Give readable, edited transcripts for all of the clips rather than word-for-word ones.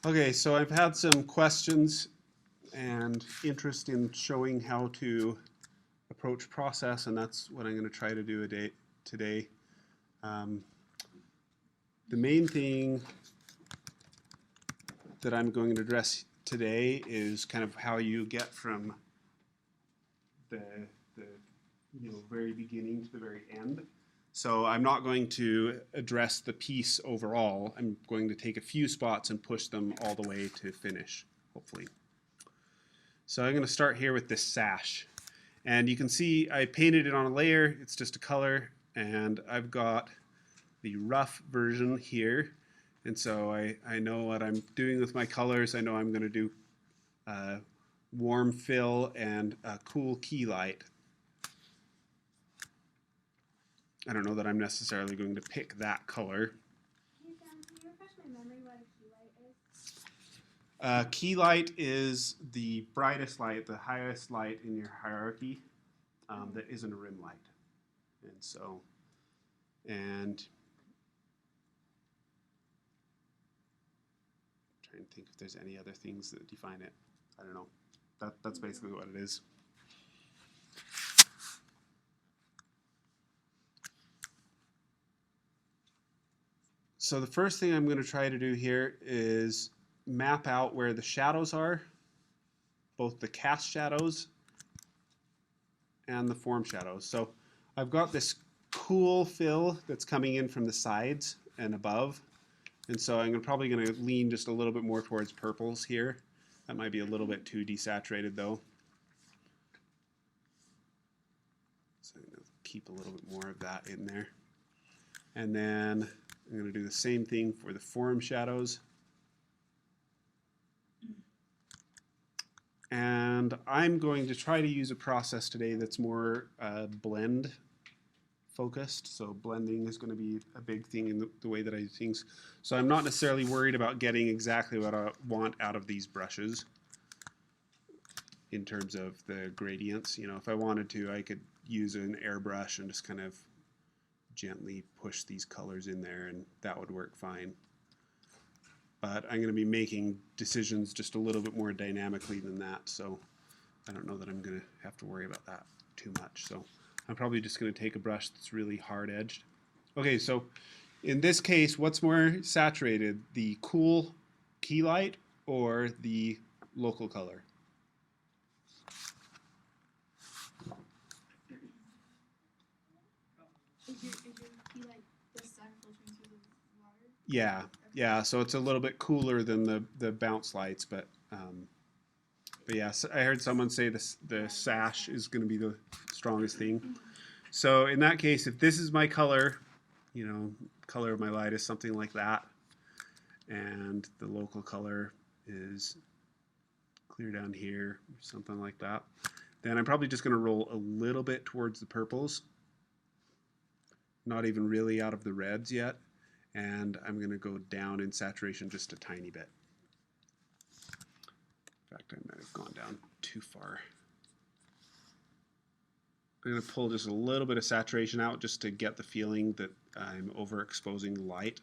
Okay, so I've had some questions and interest in showing how to approach process, and that's what I'm going to try to do today. The main thing that I'm going to address today is kind of how you get from the very beginning to the very end. So I'm not going to address the piece overall. I'm going to take a few spots and push them all the way to finish, hopefully. So I'm going to start here with this sash. And you can see I painted it on a layer. It's just a color. And I've got the rough version here. And so I know what I'm doing with my colors. I know I'm going to do warm fill and a cool key light. I don't know that I'm necessarily going to pick that color. Hey Sam, can you refresh my memory what a key light is? Key light is the brightest light, the highest light in your hierarchy that isn't a rim light. And I'm trying to think if there's any other things that define it. I don't know. That's basically what it is. So the first thing I'm going to try to do here is map out where the shadows are, both the cast shadows and the form shadows. So I've got this cool fill that's coming in from the sides and above. And so I'm probably going to lean just a little bit more towards purples here. That might be a little bit too desaturated though. So I'm going to keep a little bit more of that in there. And then I'm going to do the same thing for the form shadows. And I'm going to try to use a process today that's more blend focused. So blending is going to be a big thing in the way that I do things. So I'm not necessarily worried about getting exactly what I want out of these brushes in terms of the gradients. You know, if I wanted to, I could use an airbrush and just kind of gently push these colors in there, and that would work fine. But I'm going to be making decisions just a little bit more dynamically than that, so I don't know that I'm going to have to worry about that too much. So I'm probably just going to take a brush that's really hard edged. Okay, so in this case, what's more saturated, the cool key light or the local color? Is your key light this side filtering through the water? Yeah, so it's a little bit cooler than the bounce lights, but yeah, so I heard someone say the sash is going to be the strongest thing. So in that case, if this is my color, you know, color of my light is something like that, and the local color is clear down here, or something like that, then I'm probably just going to roll a little bit towards the purples, not even really out of the reds yet, and I'm going to go down in saturation just a tiny bit. In fact, I might have gone down too far. I'm going to pull just a little bit of saturation out just to get the feeling that I'm overexposing the light.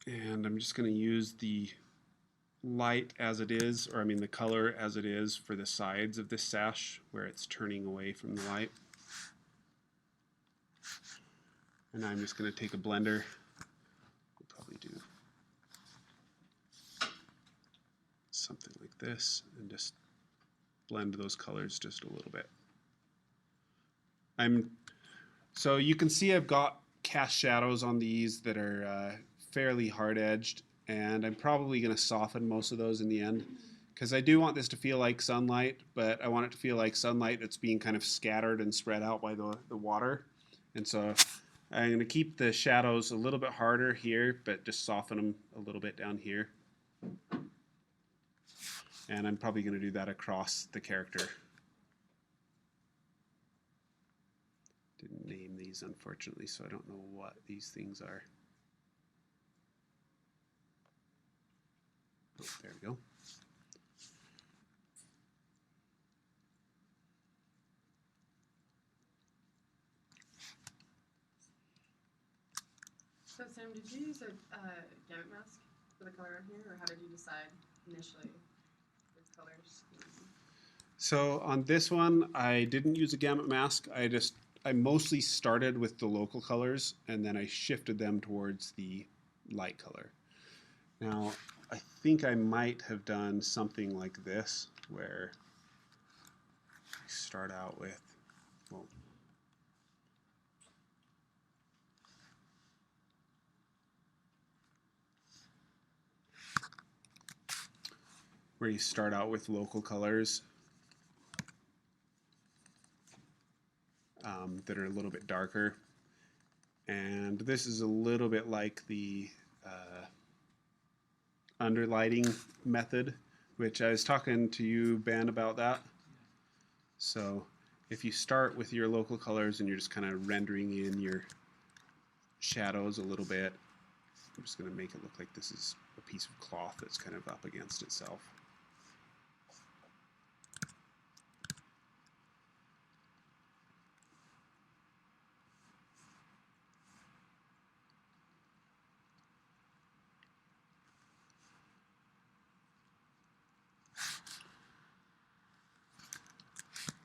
And I'm just going to use the light as it is, or I mean the color as it is for the sides of this sash where it's turning away from the light. And I'm just going to take a blender, we'll probably do something like this, and just blend those colors just a little bit. So you can see I've got cast shadows on these that are fairly hard edged, and I'm probably going to soften most of those in the end because I do want this to feel like sunlight, but I want it to feel like sunlight that's being kind of scattered and spread out by the water. And so I'm going to keep the shadows a little bit harder here, but just soften them a little bit down here. And I'm probably going to do that across the character. Didn't name these, unfortunately, so I don't know what these things are. Oh, there we go. So Sam, did you use a gamut mask for the color on here, or how did you decide initially the colors? So on this one, I didn't use a gamut mask. I mostly started with the local colors and then I shifted them towards the light color. Now, I think I might have done something like this where I start out with, well, where you start out with local colors that are a little bit darker. And this is a little bit like the underlighting method, which I was talking to you, Ben, about that. So if you start with your local colors and you're just kind of rendering in your shadows a little bit, I'm just going to make it look like this is a piece of cloth that's kind of up against itself.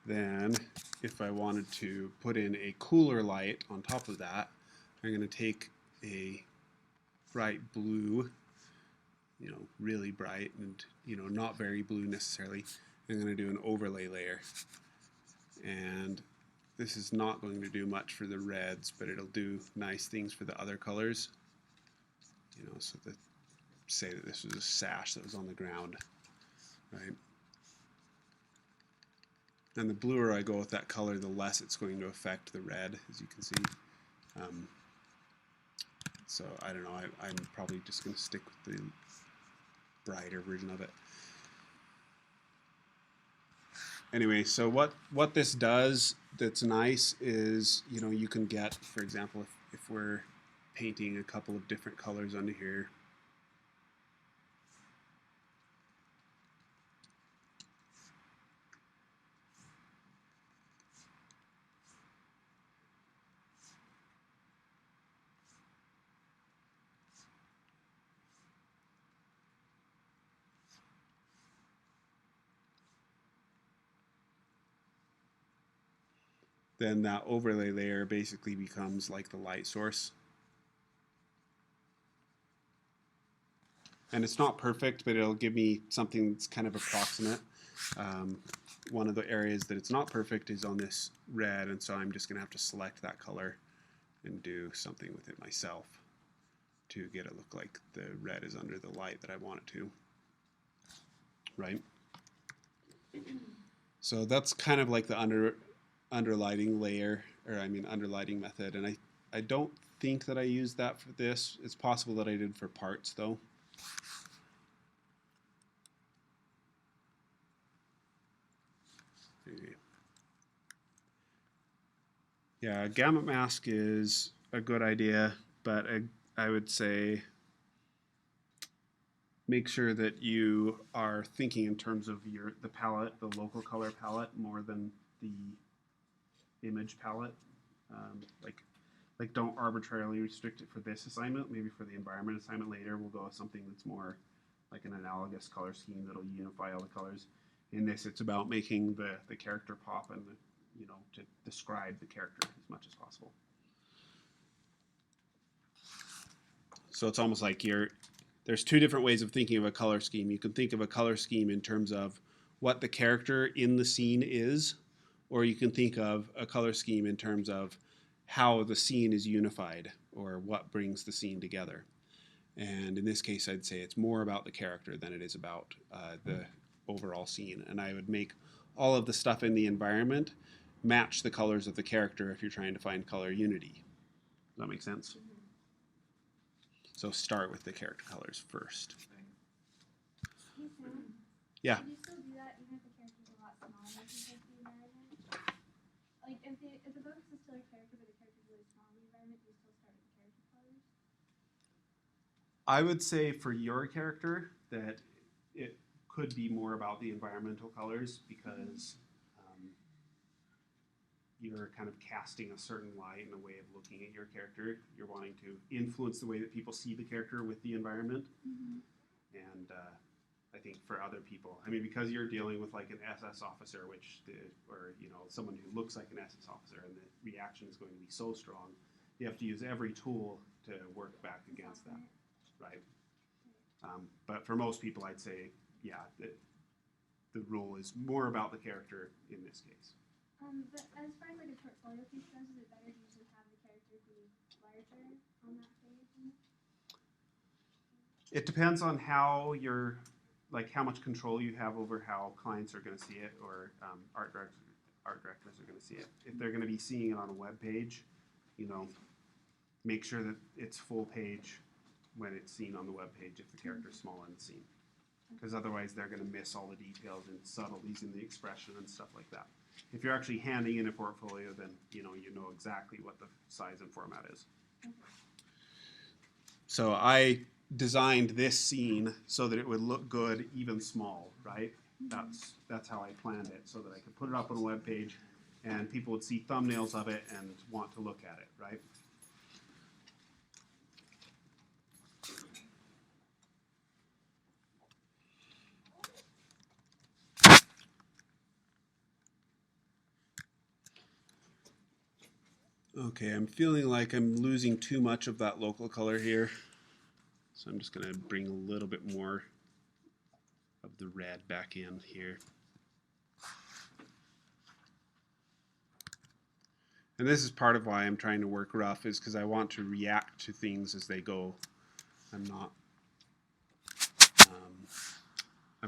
Then, if I wanted to put in a cooler light on top of that, I'm going to take a bright blue, really bright and, not very blue necessarily. I'm going to do an overlay layer. And this is not going to do much for the reds, but it'll do nice things for the other colors. So that, say that this was a sash that was on the ground, right? And the bluer I go with that color, the less it's going to affect the red, as you can see. So I don't know, I'm probably just going to stick with the brighter version of it. Anyway, so what this does that's nice is, you can get, for example, if we're painting a couple of different colors under here, then that overlay layer basically becomes like the light source. And it's not perfect, but it'll give me something that's kind of approximate. One of the areas that it's not perfect is on this red, and so I'm just going to have to select that color and do something with it myself to get it look like the red is under the light that I want it to. Right? So that's kind of like the underlighting layer, or underlighting method, and I don't think that I used that for this. It's possible that I did for parts though. Yeah, a gamut mask is a good idea, but I would say make sure that you are thinking in terms of the palette, the local color palette, more than the image palette. Like don't arbitrarily restrict it for this assignment. Maybe for the environment assignment later, we'll go with something that's more like an analogous color scheme that'll unify all the colors. In this, it's about making the character pop and to describe the character as much as possible. So it's almost like there's two different ways of thinking of a color scheme. You can think of a color scheme in terms of what the character in the scene is, or you can think of a color scheme in terms of how the scene is unified or what brings the scene together. And in this case, I'd say it's more about the character than it is about the overall scene. And I would make all of the stuff in the environment match the colors of the character if you're trying to find color unity. Does that make sense? Mm-hmm. So start with the character colors first. Hey Sam, Yeah. could you still do that even if the character's a lot smaller compared to the environment? Like if the focus is still a character, I would say for your character that it could be more about the environmental colors because you're kind of casting a certain light and a way of looking at your character. You're wanting to influence the way that people see the character with the environment. And I think for other people, I mean, because you're dealing with like an SS officer, or you know, someone who looks like an SS officer, and the reaction is going to be so strong, you have to use every tool to work back against that, right? But for most people, I'd say, yeah, the rule is more about the character in this case. But as far as like a portfolio piece goes, is it better to usually have the character be larger on that page? It depends on how how much control you have over how clients are going to see it, or art directors are going to see it. If they're going to be seeing it on a web page, you know, make sure that it's full page when it's seen on the web page if the character is small in the scene. Because otherwise they're going to miss all the details and subtleties in the expression and stuff like that. If you're actually handing in a portfolio, then you know exactly what the size and format is. So I designed this scene so that it would look good even small, right? That's how I planned it, so that I could put it up on a web page and people would see thumbnails of it and want to look at it, right? Okay, I'm feeling like I'm losing too much of that local color here. So I'm just going to bring a little bit more of the red back in here. And this is part of why I'm trying to work rough, is because I want to react to things as they go. I'm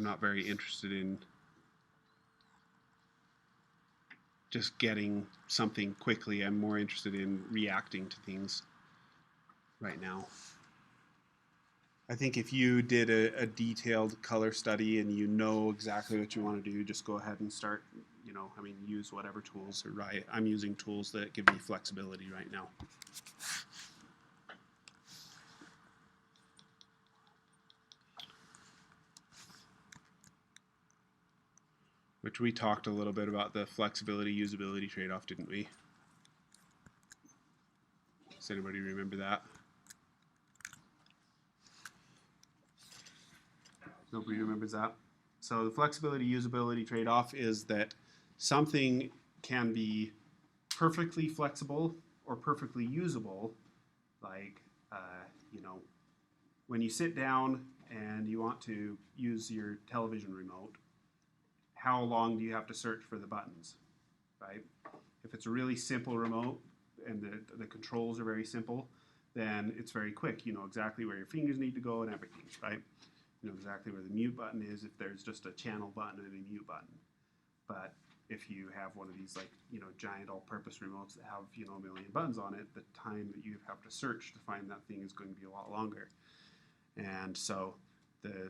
not very interested in just getting something quickly. I'm more interested in reacting to things right now. I think if you did a detailed color study and you know exactly what you want to do, just go ahead and start, use whatever tools. I'm using tools that give me flexibility right now. Which we talked a little bit about the flexibility usability trade-off, didn't we? Does anybody remember that? Nobody remembers that? So the flexibility usability trade-off is that something can be perfectly flexible or perfectly usable, like when you sit down and you want to use your television remote, how long do you have to search for the buttons, right? If it's a really simple remote and the controls are very simple, then it's very quick. You know exactly where your fingers need to go and everything, right? You know exactly where the mute button is if there's just a channel button and a mute button. But if you have one of these giant all-purpose remotes that have a million buttons on it, the time that you have to search to find that thing is going to be a lot longer. And so the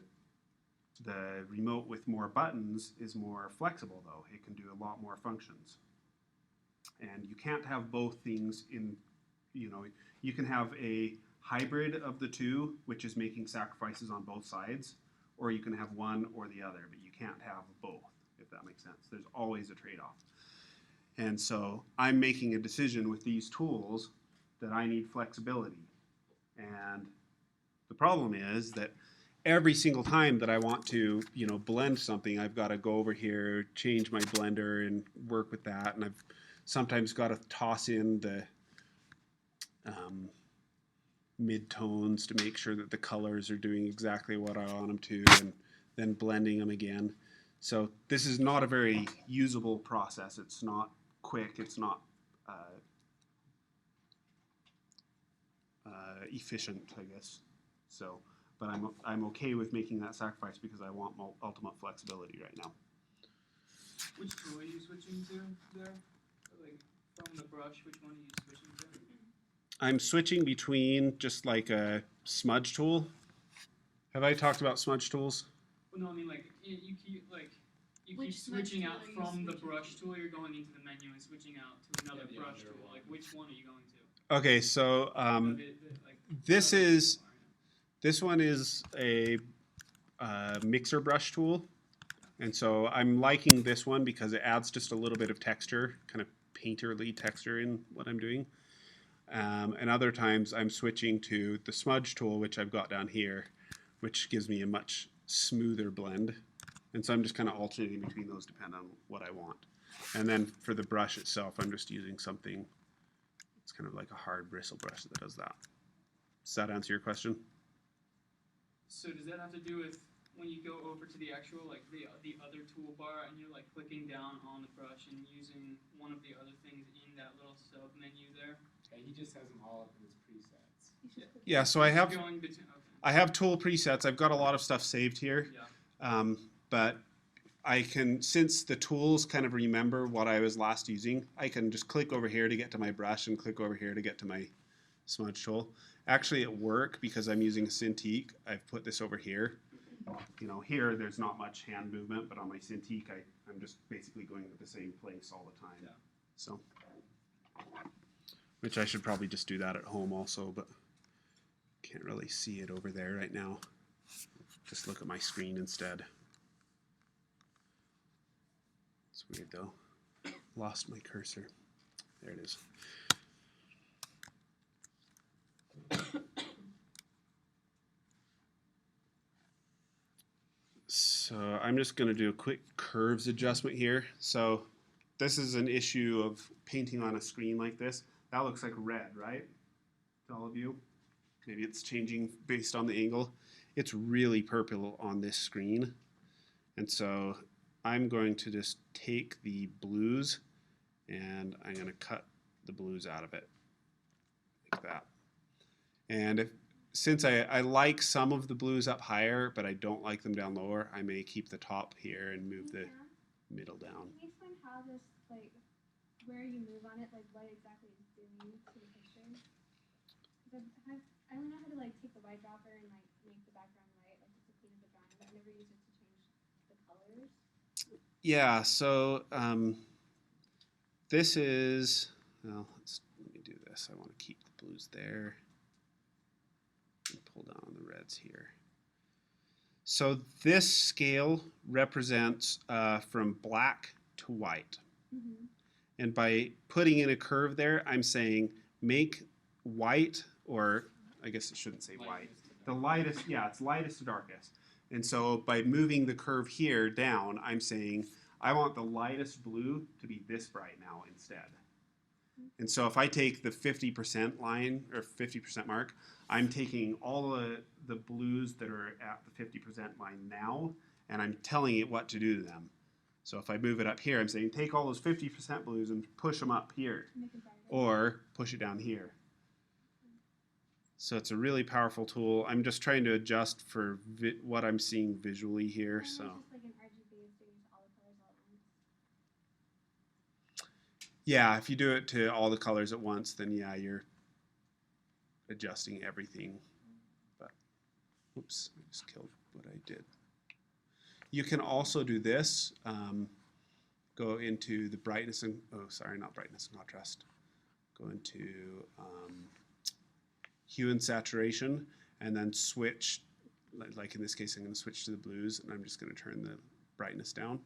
remote with more buttons is more flexible, though. It can do a lot more functions. And you can't have both things in, you can have a hybrid of the two, which is making sacrifices on both sides, or you can have one or the other, but you can't have both, if that makes sense. There's always a trade-off. And so I'm making a decision with these tools that I need flexibility. And the problem is that every single time that I want to, blend something, I've got to go over here, change my blender and work with that. And I've sometimes got to toss in the mid-tones to make sure that the colors are doing exactly what I want them to, and then blending them again. So this is not a very usable process. It's not quick. It's not efficient, I guess. So, but I'm okay with making that sacrifice because I want ultimate flexibility right now. Which tool are you switching to there? Like from the brush, which one are you switching to? I'm switching between just like a smudge tool. Have I talked about smudge tools? Well, no, I mean you keep Which smudge switching tool out are you from the switching brush to? tool. You're going into the menu and switching out to another Yeah, the brush other tool. one. Like which one are you going to? Okay, so Like, this another is tool, This one is a mixer brush tool. And so I'm liking this one because it adds just a little bit of texture, kind of painterly texture in what I'm doing. And other times I'm switching to the Smudge Tool, which I've got down here, which gives me a much smoother blend. And so I'm just kind of alternating between those depending on what I want. And then for the brush itself, I'm just using something, it's kind of like a hard bristle brush that does that. Does that answer your question? So does that have to do with when you go over to the actual, like the other toolbar and you're like clicking down on the brush and using one of the other things in that little sub menu there? Yeah, he just has them all up in his presets. You should click Yeah, so I have Going between, okay. I have tool presets. I've got a lot of stuff saved here. Yeah. But I can, since the tools kind of remember what I was last using, I can just click over here to get to my brush and click over here to get to my smudge tool. Actually at work, because I'm using a Cintiq, I've put this over here. You know, here there's not much hand movement, but on my Cintiq, I'm just basically going to the same place all the time. Yeah. So, which I should probably just do that at home also, but can't really see it over there right now. Just look at my screen instead. It's weird though. Lost my cursor. There it is. So I'm just going to do a quick curves adjustment here. So this is an issue of painting on a screen like this. That looks like red, right? To all of you? Maybe it's changing based on the angle. It's really purple on this screen. And so I'm going to just take the blues and I'm going to cut the blues out of it like that. And since I like some of the blues up higher, but I don't like them down lower, I may keep the top here and move the middle down. Can you explain how this, like, where you move on it, like what exactly it's doing to the picture? Because I don't know how to like take the white dropper and like make the background white, like just to clean up the drawing. I've never used it to change the colors. Yeah, so this is, well, let me do this. I want to keep the blues there and pull down on the reds here. So this scale represents from black to white. Mm-hmm. And by putting in a curve there, I'm saying make white, or I guess it shouldn't say white. The lightest, yeah, it's lightest to darkest. And so by moving the curve here down, I'm saying I want the lightest blue to be this bright now instead. And so if I take the 50% line or 50% mark, I'm taking all the blues that are at the 50% line now, and I'm telling it what to do to them. So if I move it up here, I'm saying take all those 50% blues and push them up here, Make it brighter. or push it down here. So it's a really powerful tool. I'm just trying to adjust for what I'm seeing visually here. And So it's just like an RGB is doing to all the colors all at once. yeah, if you do it to all the colors at once, then yeah, you're adjusting everything. But oops, I just killed what I did. You can also do this. Go into the brightness and, oh, sorry, not brightness and contrast. Go into hue and saturation, and then switch, like in this case, I'm going to switch to the blues, and I'm just going to turn the brightness down.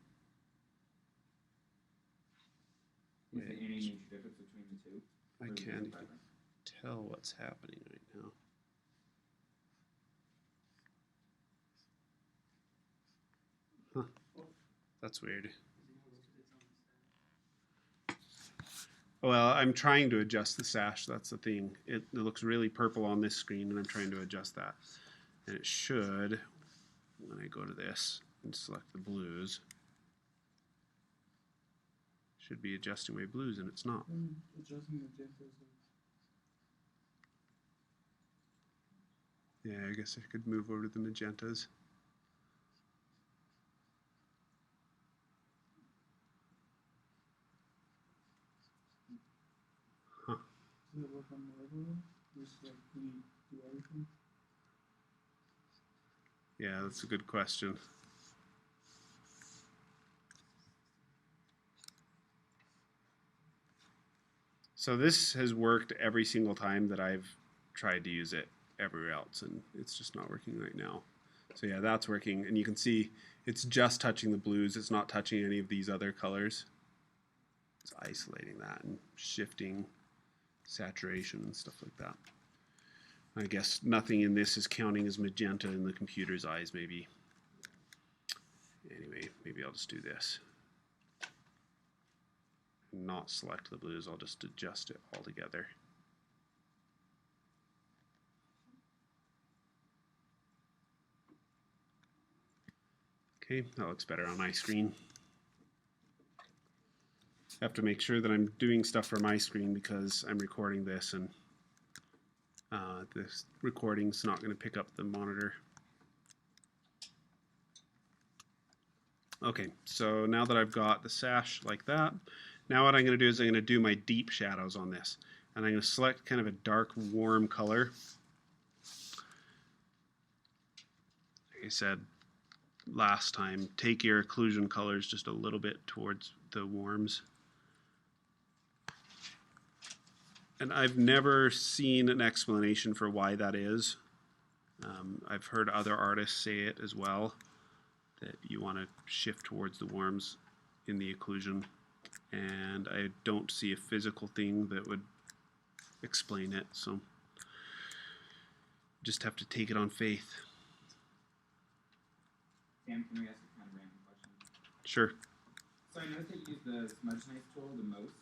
Is there any major difference between the two? I Or is it can't even preference? tell what's happening right now. Huh. That's weird. Well, I'm trying to adjust the sash. That's the thing. It looks really purple on this screen, and I'm trying to adjust that. And it should, when I go to this and select the blues, should be adjusting my blues, and it's not. Adjusting the difference. Yeah, I guess I could move over to the magentas. Does it work on everyone? Just like we do everything? Yeah, that's a good question. So this has worked every single time that I've tried to use it. everywhere else, and it's just not working right now. So yeah, that's working, and you can see it's just touching the blues. It's not touching any of these other colors. It's isolating that and shifting saturation and stuff like that. I guess nothing in this is counting as magenta in the computer's eyes, maybe. Anyway, maybe I'll just do this. Not select the blues, I'll just adjust it all together. Okay, that looks better on my screen. I have to make sure that I'm doing stuff for my screen because I'm recording this, and this recording's not going to pick up the monitor. Okay, so now that I've got the sash like that, now what I'm going to do is I'm going to do my deep shadows on this. And I'm going to select kind of a dark, warm color. Like I said last time, take your occlusion colors just a little bit towards the warms. And I've never seen an explanation for why that is. I've heard other artists say it as well, that you want to shift towards the warms in the occlusion. And I don't see a physical thing that would explain it, so just have to take it on faith. Sam, can we ask a kind of random question? Sure. So I noticed that you use the Smudge tool the most.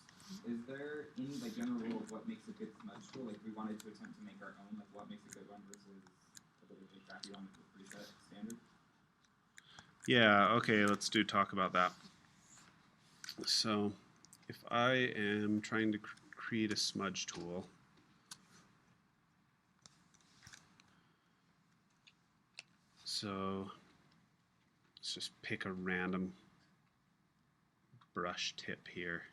Is there any like general rule of what makes a good smudge tool? Like, if we wanted to attempt to make our own, like what makes a good one versus a really crappy one with preset standard? Yeah, okay, let's talk about that. So if I am trying to create a smudge tool, so let's just pick a random brush tip here.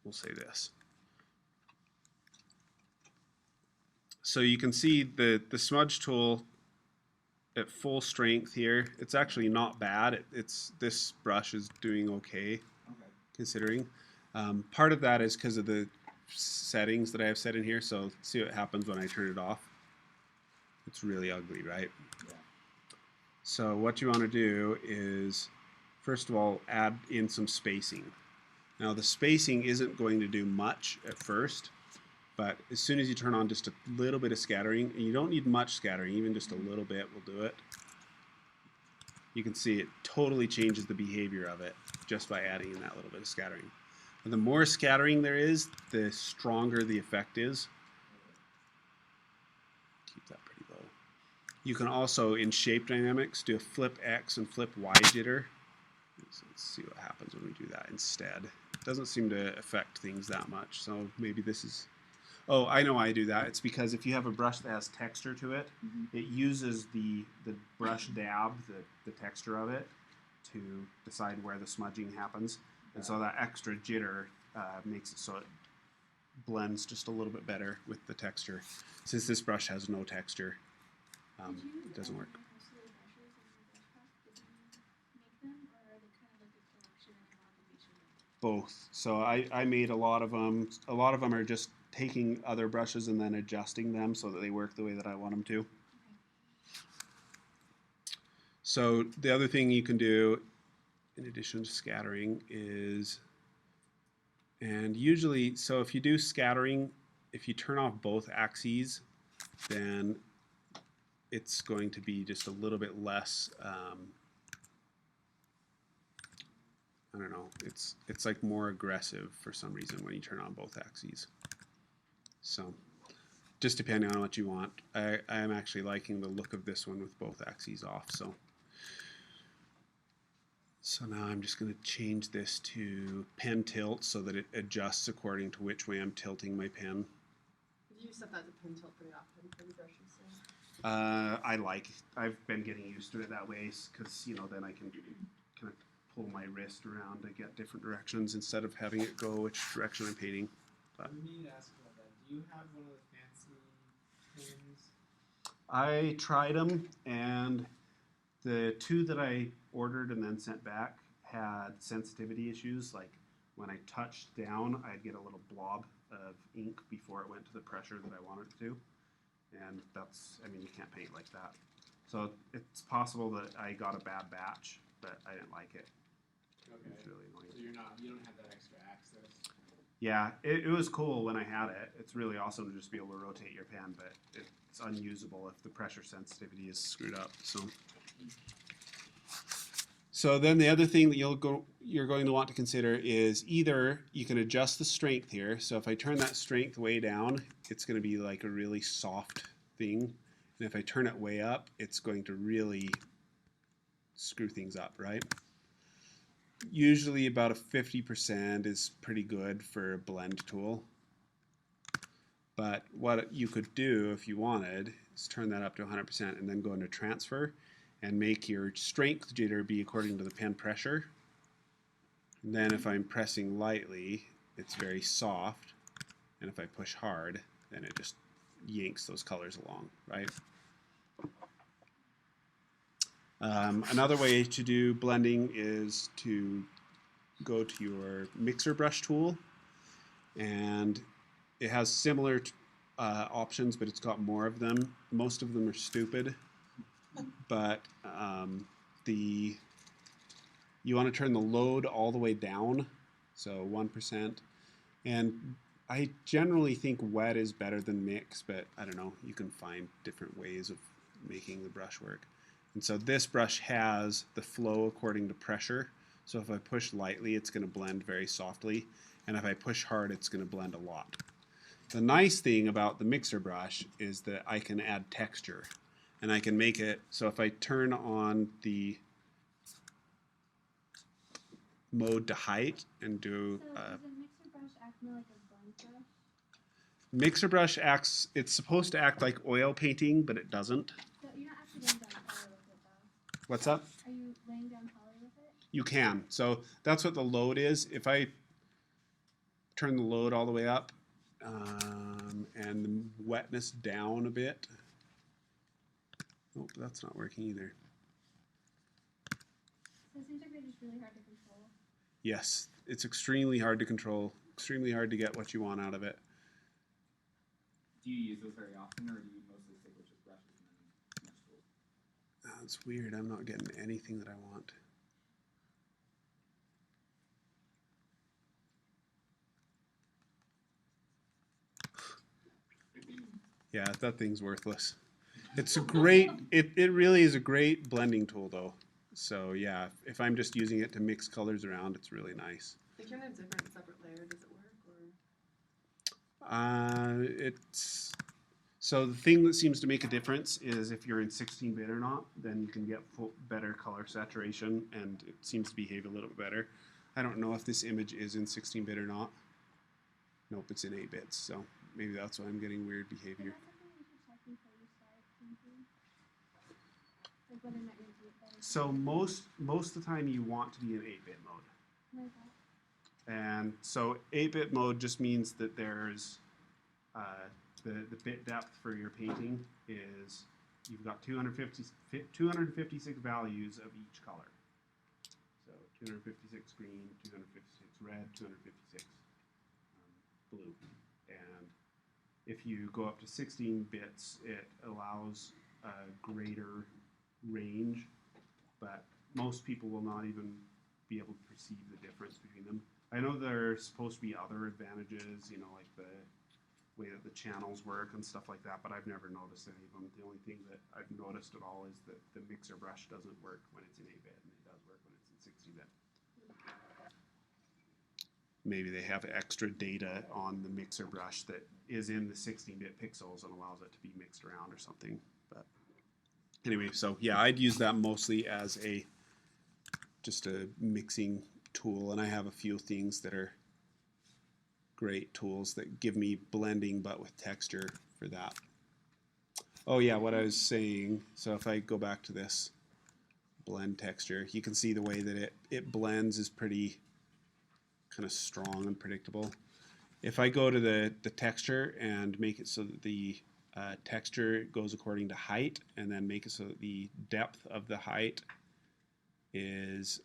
We'll say this. So you can see the smudge tool at full strength here. It's actually not bad. This brush is doing okay, considering. Part of that is because of the settings that I have set in here. So see what happens when I turn it off. It's really ugly, right? Yeah. So what you want to do is, first of all, add in some spacing. Now the spacing isn't going to do much at first, but as soon as you turn on just a little bit of scattering, and you don't need much scattering, even just a little bit will do it. You can see it totally changes the behavior of it just by adding in that little bit of scattering. And the more scattering there is, the stronger the effect is. Keep that pretty low. You can also, in shape dynamics, do a flip X and flip Y jitter. So let's see what happens when we do that instead. It doesn't seem to affect things that much, so maybe this is... Oh, I know why I do that. It's because if you have a brush that has texture to it, it uses the brush dab, the texture of it, to decide where the smudging happens. And so that extra jitter makes it so it blends just a little bit better with the texture. Since this brush has no texture, it doesn't work. Both. So I made a lot of them. A lot of them are just taking other brushes and then adjusting them so that they work the way that I want them to. So the other thing you can do, in addition to scattering, is, and usually, so if you do scattering, if you turn off both axes, then it's going to be just a little bit less, I don't know, it's like more aggressive for some reason when you turn on both axes. So just depending on what you want. I am actually liking the look of this one with both axes off. So now I'm just going to change this to pen tilt so that it adjusts according to which way I'm tilting my pen. Did you set that to pin tilt pretty often for the brushes? I've been getting used to it that way because, you know, then I can kind of pull my wrist around to get different directions instead of having it go which direction I'm painting. But I need to ask about that. Do you have one of the fancy pins? I tried them, and the two that I ordered and then sent back had sensitivity issues. Like when I touched down, I'd get a little blob of ink before it went to the pressure that I wanted it to. And that's, I mean, you can't paint like that. So it's possible that I got a bad batch, but I didn't like it. Okay. It's really annoying. So you don't have that extra access. Yeah, it was cool when I had it. It's really awesome to just be able to rotate your pen, but it's unusable if the pressure sensitivity is screwed up. So then the other thing that you're going to want to consider is either you can adjust the strength here. So if I turn that strength way down, it's going to be like a really soft thing. And if I turn it way up, it's going to really screw things up, right? Usually about a 50% is pretty good for a blend tool. But what you could do if you wanted is turn that up to 100% and then go into transfer and make your strength jitter be according to the pen pressure. And then if I'm pressing lightly, it's very soft. And if I push hard, then it just yanks those colors along, right? Another way to do blending is to go to your mixer brush tool, and it has similar options, but it's got more of them. Most of them are stupid, but you want to turn the load all the way down, so 1%. And I generally think wet is better than mix, but I don't know, you can find different ways of making the brush work. And so this brush has the flow according to pressure. So if I push lightly, it's going to blend very softly. And if I push hard, it's going to blend a lot. The nice thing about the mixer brush is that I can add texture. And I can make it, so if I turn on the mode to height and do... So does a mixer brush act more like a blend brush? Mixer brush acts, it's supposed to act like oil painting, but it doesn't. So you're not actually laying down color with it though. What's up? Are you laying down color with it? You can. So that's what the load is. If I turn the load all the way up and the wetness down a bit. Nope, that's not working either. So it seems like they're just really hard to control. Yes, it's extremely hard to control, extremely hard to get what you want out of it. Do you use those very often, or do you mostly stick with just brushes and then Smudge Tool? That's weird. I'm not getting anything that I want. Yeah, that thing's worthless. It's a great, it really is a great blending tool though. So yeah, if I'm just using it to mix colors around, it's really nice. If you're in a different separate layer, does it work, or? It's so the thing that seems to make a difference is if you're in 16-bit or not, then you can get better color saturation, and it seems to behave a little bit better. I don't know if this image is in 16-bit or not. Nope, it's in 8 bits, so maybe that's why I'm getting weird So behavior. that's something you should check before you start painting. Like whether or not you're doing better. So most of the time you want to be in 8-bit mode. Like that. And so 8-bit mode just means that there's the bit depth for your painting is you've got 256 values of each color. So 256 green, 256 red, 256 blue. And if you go up to 16 bits, it allows a greater range, but most people will not even be able to perceive the difference between them. I know there's supposed to be other advantages, you know, like the way that the channels work and stuff like that, but I've never noticed any of them. The only thing that I've noticed at all is that the mixer brush doesn't work when it's in 8-bit, and it does work when it's in 16-bit. Maybe they have extra data on the mixer brush that is in the 16-bit pixels and allows it to be mixed around or something. But anyway, so yeah, I'd use that mostly as just a mixing tool, and I have a few things that are great tools that give me blending but with texture for that. Oh yeah, what I was saying, so if I go back to this blend texture, you can see the way that it blends is pretty kind of strong and predictable. If I go to the texture and make it so that the texture goes according to height, and then make it so that the depth of the height is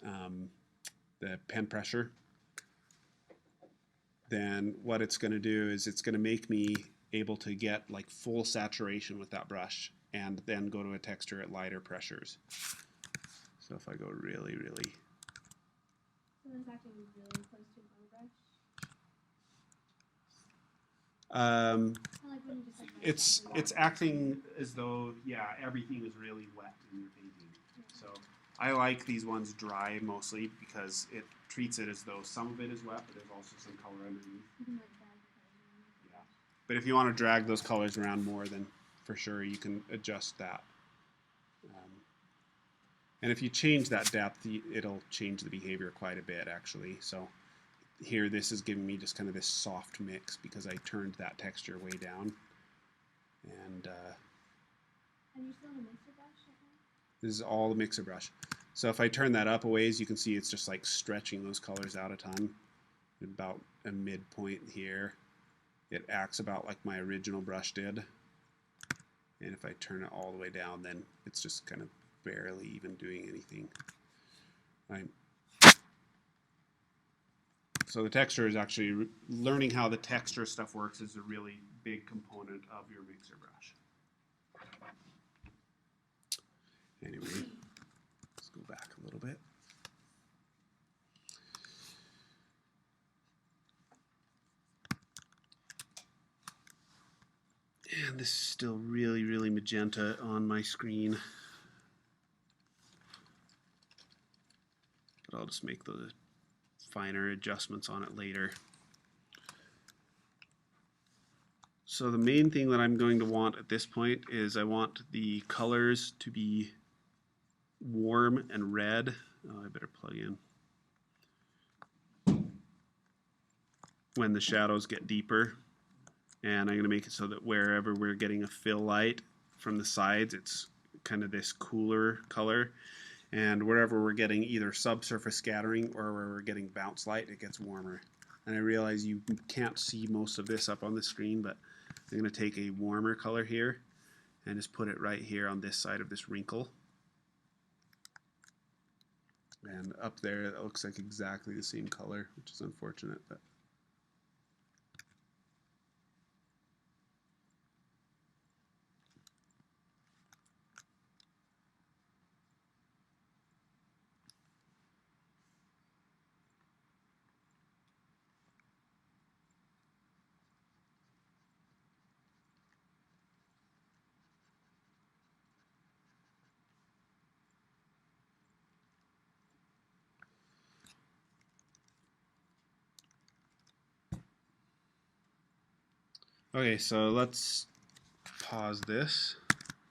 the pen pressure, then what it's going to do is it's going to make me able to get like full saturation with that brush and then go to a texture at lighter pressures. So if I go really, really, So it's actually really close to an overbrush. um, Kind of like when you just like it's acting as though, yeah, everything is really wet in your painting. So I like these ones dry mostly because it treats it as though some of it is wet, but there's also some color underneath. You can like drag the colors Yeah. But if you want to drag those colors around more, then for sure you can adjust that. And if you change that depth, it'll change the behavior quite a bit actually. So here this is giving me just kind of this soft mix because I turned that texture way down. And And you're still in a mixer brush right now? this is all the mixer brush. So if I turn that up a ways, you can see it's just like stretching those colors out a ton. About a midpoint here, it acts about like my original brush did. And if I turn it all the way down, then it's just kind of barely even doing anything. Right. So the texture is actually, learning how the texture stuff works is a really big component of your mixer brush. Anyway, let's go back a little bit. And this is still really, really magenta on my screen. But I'll just make the finer adjustments on it later. So the main thing that I'm going to want at this point is I want the colors to be warm and red. Oh, I better plug in. When the shadows get deeper. And I'm going to make it so that wherever we're getting a fill light from the sides, it's kind of this cooler color. And wherever we're getting either subsurface scattering or where we're getting bounce light, it gets warmer. And I realize you can't see most of this up on the screen, but I'm going to take a warmer color here and just put it right here on this side of this wrinkle. And up there, it looks like exactly the same color, which is unfortunate, but. Okay, so let's pause this.